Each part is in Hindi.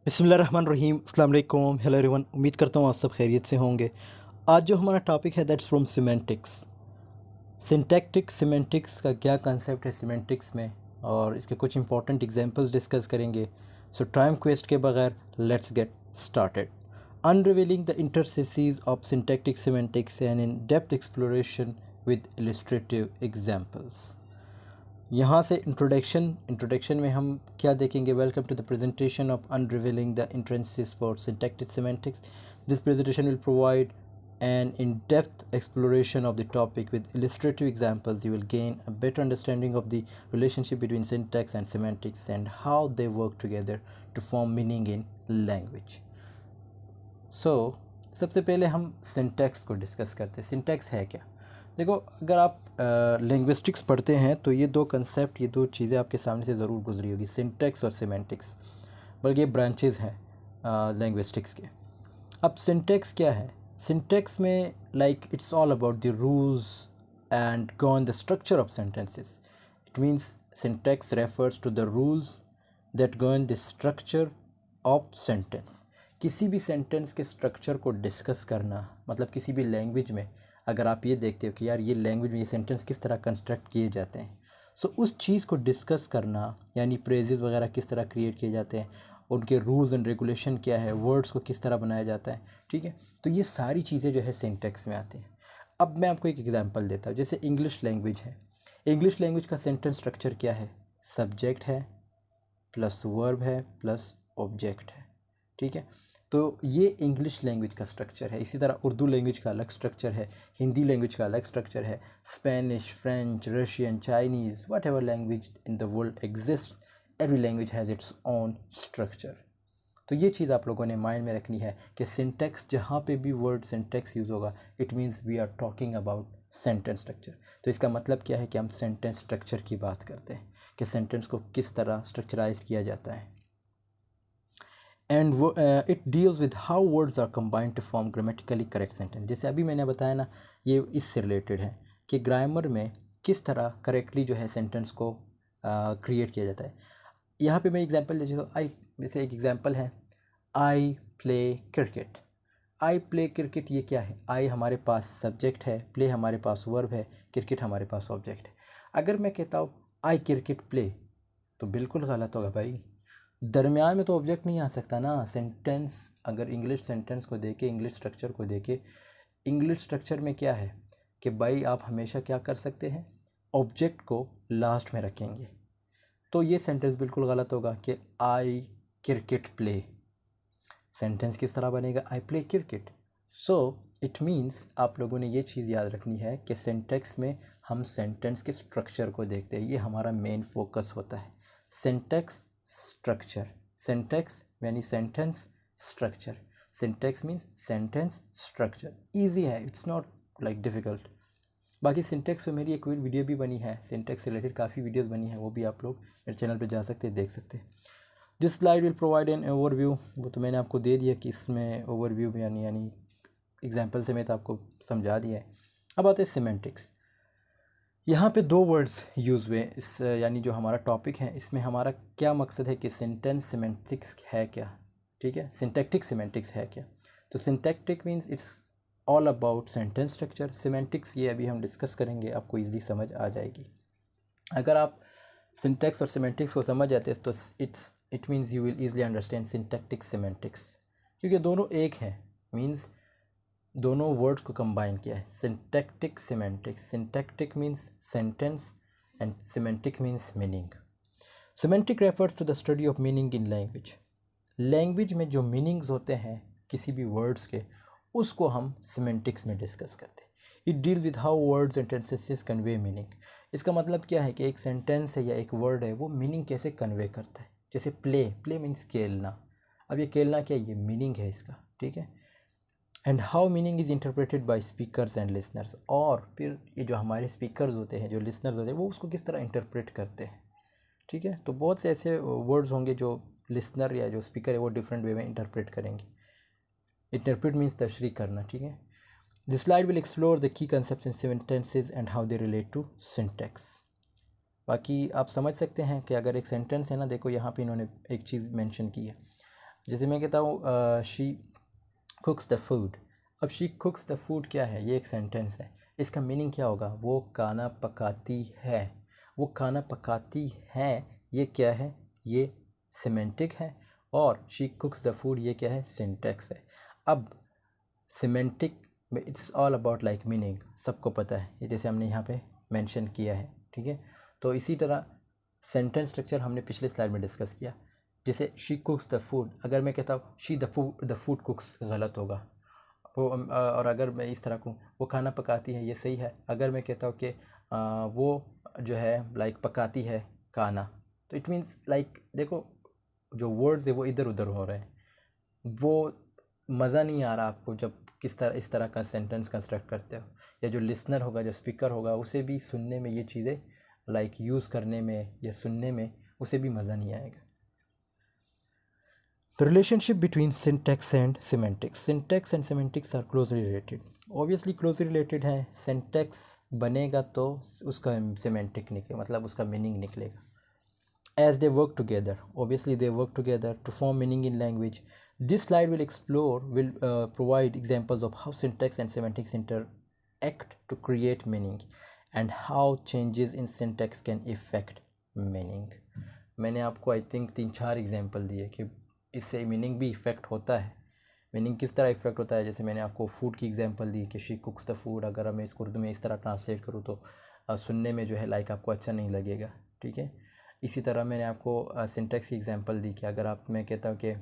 बिस्मिल्लाहिर्रहमानिर्रहीम, अस्सलाम वालेकुम, हेलो एवरीवन। उम्मीद करता हूँ आप सब खैरियत से होंगे। आज जो हमारा टॉपिक है that's from semantics. Syntactic semantics का क्या कंसेप्ट है सिमेंटिक्स में, और इसके कुछ इंपॉर्टेंट एग्जांपल्स डिस्कस करेंगे। सो टाइम वेस्ट के बगैर let's get started. Unravelling the intricacies of syntactic semantics and in depth exploration with illustrative examples. यहाँ से इंट्रोडक्शन में हम क्या देखेंगे। Welcome to the presentation of unravelling the intricacies for syntactic semantics. This presentation will provide an in-depth exploration of the topic with illustrative examples. You will gain a better understanding of the relationship between syntax and semantics and how they work together to form meaning in language. So, सबसे पहले हम सिंटैक्स को डिस्कस करते हैं। सिंटैक्स है क्या? देखो, अगर आप लिंग्विस्टिक्स पढ़ते हैं तो ये दो कंसेप्ट, ये दो चीज़ें आपके सामने से ज़रूर गुजरी होगी, सिंटैक्स और सिमेंटिक्स। बल्कि ये ब्रांचेज़ हैं लिंग्विस्टिक्स के। अब सिंटैक्स क्या है? सिंटैक्स में it's all about the rules and gone the structure of sentences. It means syntax refers to the rules that govern the structure of sentence. किसी भी सेंटेंस के स्ट्रक्चर को डिस्कस करना, मतलब किसी भी लैंग्वेज में अगर आप ये देखते हो कि यार ये लैंग्वेज में ये सेंटेंस किस तरह कंस्ट्रक्ट किए जाते हैं, सो उस चीज़ को डिस्कस करना, यानी प्रेजेस वगैरह किस तरह क्रिएट किए जाते हैं, उनके रूल्स एंड रेगुलेशन क्या है, वर्ड्स को किस तरह बनाया जाता है, ठीक है। तो ये सारी चीज़ें जो है सिंटैक्स में आती हैं। अब मैं आपको एक एग्जांपल देता हूँ। जैसे इंग्लिश लैंग्वेज है, इंग्लिश लैंग्वेज का सेंटेंस स्ट्रक्चर क्या है? सब्जेक्ट है प्लस वर्ब है प्लस ऑब्जेक्ट है, ठीक है। तो ये इंग्लिश लैंग्वेज का स्ट्रक्चर है। इसी तरह उर्दू लैंग्वेज का अलग स्ट्रक्चर है, हिंदी लैंग्वेज का अलग स्ट्रक्चर है, Spanish, French, Russian, Chinese, what ever language in the world exist, every language has its own structure. तो ये चीज़ आप लोगों ने माइंड में रखनी है कि सिंटैक्स, जहाँ पे भी वर्ड सिंटैक्स यूज़ होगा, it means we are talking about sentence structure. तो इसका मतलब क्या है कि हम सेंटेंस स्ट्रक्चर की बात करते हैं कि सेंटेंस को किस तरह स्ट्रक्चराइज किया जाता है। And it deals with how words are combined to form grammatically correct sentence. जैसे अभी मैंने बताया ना, ये इससे रिलेटेड है कि ग्रामर में किस तरह करेक्टली जो है सेंटेंस को क्रिएट किया जाता है। यहाँ पे मैं एग्जांपल दे देता हूँ। जैसे एक एग्जांपल है, I play cricket. I play cricket, ये क्या है? आई हमारे पास सब्जेक्ट है, प्ले हमारे पास वर्ब है, क्रिकेट हमारे पास ऑब्जेक्ट है। अगर मैं कहता हूँ आई क्रिकेट प्ले, तो बिल्कुल गलत होगा भाई। दरमियान में तो ऑब्जेक्ट नहीं आ सकता ना। सेंटेंस, अगर इंग्लिश सेंटेंस को देखे, इंग्लिश स्ट्रक्चर को देखे, इंग्लिश स्ट्रक्चर में क्या है कि भाई आप हमेशा क्या कर सकते हैं, ऑब्जेक्ट को लास्ट में रखेंगे। तो ये सेंटेंस बिल्कुल गलत होगा कि आई क्रिकेट प्ले। सेंटेंस किस तरह बनेगा? I play cricket. So it means आप लोगों ने ये चीज़ याद रखनी है कि सेंटेक्स में हम सेंटेंस के स्ट्रक्चर को देखते हैं। ये हमारा मेन फोकस होता है, सेंटेक्स स्ट्रक्चर। सेंटेक्स यानी sentence structure. Syntax means sentence structure. Easy है, इट्स नॉट डिफ़िकल्ट। बाकी सिंटेक्स पे मेरी एक वीडियो भी बनी है, सिंटेक्स से रिलेटेड काफ़ी वीडियोस बनी है, वो भी आप लोग मेरे चैनल पे जा सकते हैं, देख सकते हैं। This slide will provide an overview. वो तो मैंने आपको दे दिया कि इसमें ओवरव्यू यानी एग्जांपल से मैं तो आपको समझा दिया है। अब आते हैं सिमेंटिक्स। यहाँ पे दो वर्ड्स यूज़ हुए इस, यानी जो हमारा टॉपिक है इसमें हमारा क्या मकसद है कि सेंटेंस सिमेंटिक्स है क्या, ठीक है, सिंटैक्टिक सिमेंटिक्स है क्या। तो syntactic means it's all about sentence structure. Semantics ये अभी हम डिस्कस करेंगे, आपको ईज़िली समझ आ जाएगी। अगर आप सिंटैक्स और सिमेंटिक्स को समझ जाते हैं तो it means you will easily understand syntactic semantics, क्योंकि दोनों एक हैं। मीन्स दोनों वर्ड्स को कंबाइन किया है, syntactic semantics. Syntactic means sentence and semantic means meaning. Semantic refers to the study of meaning in language. Language में जो मीनिंग्स होते हैं किसी भी वर्ड्स के, उसको हम सिमेंटिक्स में डिस्कस करते हैं। It deals with how words and sentences convey meaning. इसका मतलब क्या है कि एक सेंटेंस है या एक वर्ड है, वो मीनिंग कैसे कन्वे करता है। जैसे प्ले, प्ले मीन्स खेलना। अब ये खेलना क्या है? ये मीनिंग है इसका, ठीक है। And how meaning is interpreted by speakers and listeners. और फिर ये जो हमारे स्पीकर्स होते हैं, जो लिसनर्स होते हैं, वो उसको किस तरह इंटरप्रेट करते हैं, ठीक है। तो बहुत से ऐसे वर्ड्स होंगे जो लिसनर या जो स्पीकर है वो डिफरेंट वे में इंटरप्रेट करेंगे। इंटरप्रेट मीन्स तशरीह करना, ठीक है। This slide will explore the key concepts in sentences and how they relate to syntax. बाकी आप समझ सकते हैं कि अगर एक सेंटेंस है ना, देखो यहाँ पे इन्होंने एक चीज़ मेंशन की है, जैसे मैं कहता हूँ शी कुक्स द फूड। अब शी कुक्स द फूड क्या है, ये एक सेंटेंस है, इसका मीनिंग क्या होगा, वो खाना पकाती है। वो खाना पकाती है, ये क्या है, ये सिमेंटिक है। और शी कुक्स द फूड, ये क्या है, सिंटेक्स है। अब सिमेंटिक में it's all about like meaning, सबको पता है ये, जैसे हमने यहाँ पे मेंशन किया है, ठीक है। तो इसी तरह सेंटेंस स्ट्रक्चर हमने पिछले स्लाइड में डिस्कस किया। जैसे शी कुक्स द फूड, अगर मैं कहता हूँ शी द फूड कुक्स, गलत होगा वो। और अगर मैं इस तरह कहूँ वो खाना पकाती है, ये सही है। अगर मैं कहता हूँ कि वो जो है लाइक पकाती है खाना, तो इट मीन्स लाइक देखो जो वर्ड्स है वो इधर उधर हो रहे हैं, वो मज़ा नहीं आ रहा आपको जब किस तरह इस तरह का सेंटेंस कंस्ट्रक्ट करते हो, या जो लिसनर होगा, जो स्पीकर होगा, उसे भी सुनने में ये चीज़ें लाइक यूज़ करने में या सुनने में उसे भी मज़ा नहीं आएगा। The relationship between syntax and semantics. Syntax and semantics are closely related. Obviously closely related है, syntax बनेगा तो उसका semantic निकले, मतलब उसका meaning निकलेगा। As they work together, obviously they work together to form meaning in language. This slide will provide examples of how syntax and semantics interact to create meaning and how changes in syntax can affect meaning. मैंने आपको आई थिंक 3-4 एग्जाम्पल दिए कि इससे मीनिंग भी इफ़ेक्ट होता है। मीनिंग किस तरह इफ़ेक्ट होता है, जैसे मैंने आपको फूड की एग्जांपल दी कि शी कुक्स द फूड, अगर मैं इसको उर्दू में इस तरह ट्रांसलेट करूँ तो सुनने में जो है लाइक आपको अच्छा नहीं लगेगा, ठीक है। इसी तरह मैंने आपको सिंटेक्स की एग्जांपल दी कि अगर आप मैं कहता हूँ कि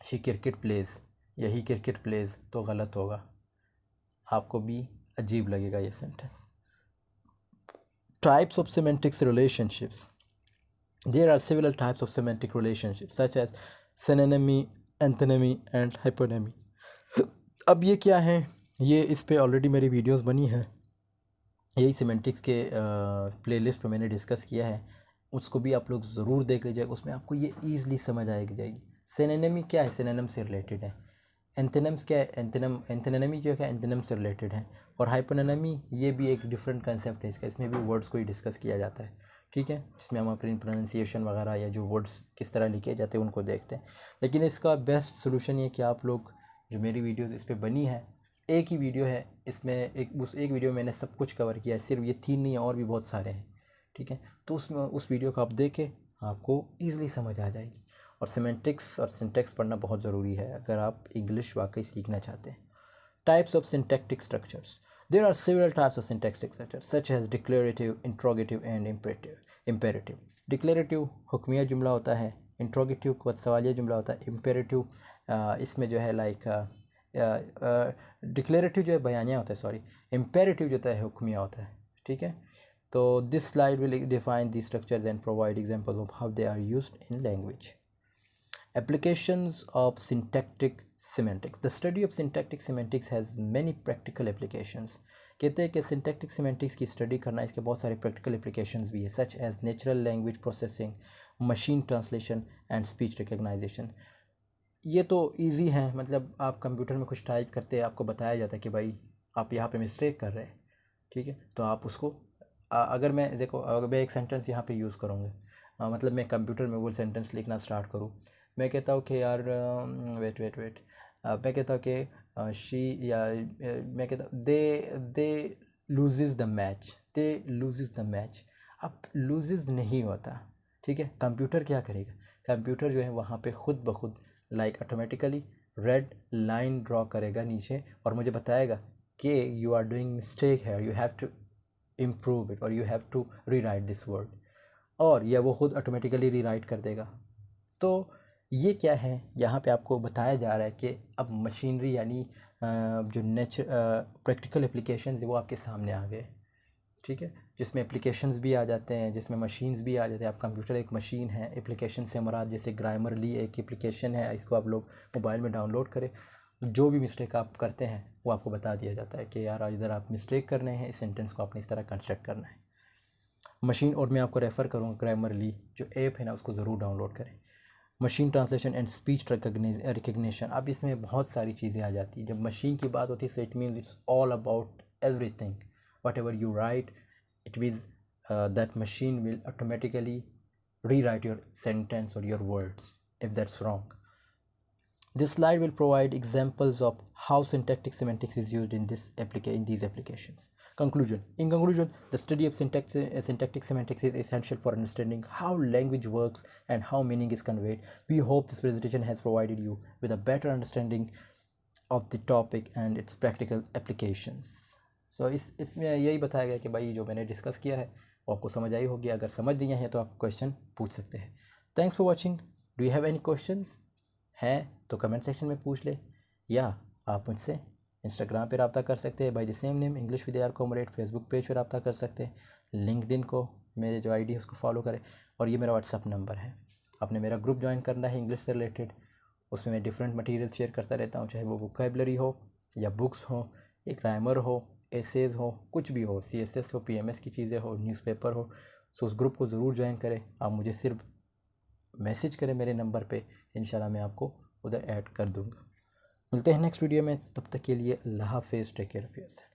शी क्रिकेट प्लेज, यही क्रिकेट प्लेज, तो गलत होगा, आपको भी अजीब लगेगा ये sentence. Types of semantics relationships. There are several types of semantic relationships such as synonymy, antonymy and hyponymy. अब ये क्या है, ये इस पे ऑलरेडी मेरी वीडियोस बनी है, यही सिमेंटिक्स के प्लेलिस्ट पे मैंने डिस्कस किया है, उसको भी आप लोग ज़रूर देख लीजिएगा, उसमें आपको ये ईज़िली समझ जाएगी। सिनोनिमी क्या है, सिनोनिम से रिलेटेड है। एंथोनिम्स क्या है, एंथोनिमी जो है एंथोनिम से रिलेटेड है। और हाइपोनिमी ये भी एक डिफरेंट कंसेप्ट है इसका, इसमें भी वर्ड्स को ही डिस्कस किया जाता है, ठीक है, जिसमें हम अपनी प्रोनाउंसिएशन वगैरह या जो वर्ड्स किस तरह लिखे जाते हैं उनको देखते हैं। लेकिन इसका बेस्ट सोल्यूशन ये कि आप लोग जो मेरी वीडियोस इस पर बनी है, एक ही वीडियो है इसमें, उस एक वीडियो में मैंने सब कुछ कवर किया है, सिर्फ ये 3 नहीं है और भी बहुत सारे हैं, ठीक है। तो उसमें उस वीडियो को आप देखें, आपको ईज़िली समझ आ जाएगी। और सिमेंटिक्स और सिंटैक्स पढ़ना बहुत ज़रूरी है अगर आप इंग्लिश वाकई सीखना चाहते हैं। Types of syntactic structures. There are several types of syntactic structures such as declarative, interrogative and imperative. Declarative हुक्मिया जुमला होता है, इंट्रोगेटिव को सवालिया जुमला होता है, इम्पेरेटिव इसमें जो है लाइक डिक्लेरेटिव जो है बयानिया होता है, सॉरी, इम्पेरेटिव जो होता है हुक्मिया होता है, ठीक है। तो this slide will define the structures and provide examples of how they are used in language. Applications of syntactic semantics. The study of syntactic semantics has many practical applications. कहते हैं कि syntactic semantics की स्टडी करना इसके बहुत सारे practical applications भी है, such as natural language processing, machine translation and speech recognition. ये तो इजी है, मतलब आप कंप्यूटर में कुछ टाइप करते हैं, आपको बताया जाता है कि भाई आप यहाँ पे मिस्टेक कर रहे हैं, ठीक है। तो आप उसको अगर मैं देखो, अगर मैं एक सेंटेंस यहाँ पे यूज़ करूँगा, मतलब मैं कंप्यूटर में वो सेंटेंस लिखना स्टार्ट करूँ, मैं कहता हूँ कि यार वेट मैं कहता हूँ कि शी, या मैं कहता हूँ they loses the match, they loses the match. अब लूजेस नहीं होता, ठीक है। कंप्यूटर क्या करेगा, कंप्यूटर जो है वहाँ पे खुद ब खुद like automatically red line draw करेगा नीचे और मुझे बताएगा कि यू आर डूइंग मिस्टेक है, you have to improve it और you have to rewrite this word, और या वो खुद ऑटोमेटिकली रीराइट कर देगा। तो ये क्या है, यहाँ पे आपको बताया जा रहा है कि अब मशीनरी यानी जो प्रैक्टिकल एप्लीकेशंस है वो आपके सामने आ गए, ठीक है, जिसमें एप्लीकेशंस भी आ जाते हैं, जिसमें मशीन्स भी आ जाते हैं। आप कंप्यूटर एक मशीन है, एप्लीकेशन से मुराद जैसे ग्रामरली एक एप्लीकेशन है, इसको आप लोग मोबाइल में डाउनलोड करें, जो भी मिस्टेक आप करते हैं वो आपको बता दिया जाता है कि यार इधर आप मिस्टेक कर रहे हैं, इस सेंटेंस को आपने इस तरह कंस्ट्रक्ट करना है। मशीन, और मैं आपको रेफ़र करूँगा ग्रामरली जो ऐप है ना, उसको ज़रूर डाउनलोड करें। Machine translation and speech recognition, अब इसमें बहुत सारी चीज़ें आ जाती हैं। जब मशीन की बात होती है so it means it's all about everything, whatever you write it means that machine will automatically rewrite your sentence और your words if that's wrong. This slide will provide examples of how syntactic semantics is used in these applications. Conclusion. In conclusion, the study of syntactic semantics is essential for understanding how language works and how meaning is conveyed. We hope this presentation has provided you with a better understanding of the topic and its practical applications. So इसमें यही बताया गया कि भाई जो मैंने डिस्कस किया है वो आपको समझ आई होगी. अगर समझ नहीं है तो आप क्वेश्चन पूछ सकते हैं. Thanks for watching. Do you have any questions? हैं तो कमेंट सेक्शन में पूछ ले, या आप मुझसे इंस्टाग्राम पे रब्ता कर सकते हैं by the same name English with AR comrade. Facebook page पे रब्ता कर सकते हैं. लिंक्डइन को मेरे जो आईडी है उसको फॉलो करें. और ये मेरा व्हाट्सअप नंबर है. आपने मेरा ग्रुप ज्वाइन करना है इंग्लिश से रिलेटेड. उसमें मैं डिफरेंट मटेरियल शेयर करता रहता हूँ, चाहे वो वोकैबुलरी हो या बुक्स हो, एक ग्रामर हो, एसेज हो, कुछ भी हो, CSS हो, PMS की चीज़ें हो, न्यूज़पेपर हो. सो उस ग्रुप को ज़रूर ज्वाइन करें. आप मुझे सिर्फ मैसेज करें मेरे नंबर पे, इंशाल्लाह मैं आपको उधर ऐड कर दूँगा. मिलते हैं नेक्स्ट वीडियो में. तब तक के लिए अल्लाह हाफ़िज़. Take care of yourself.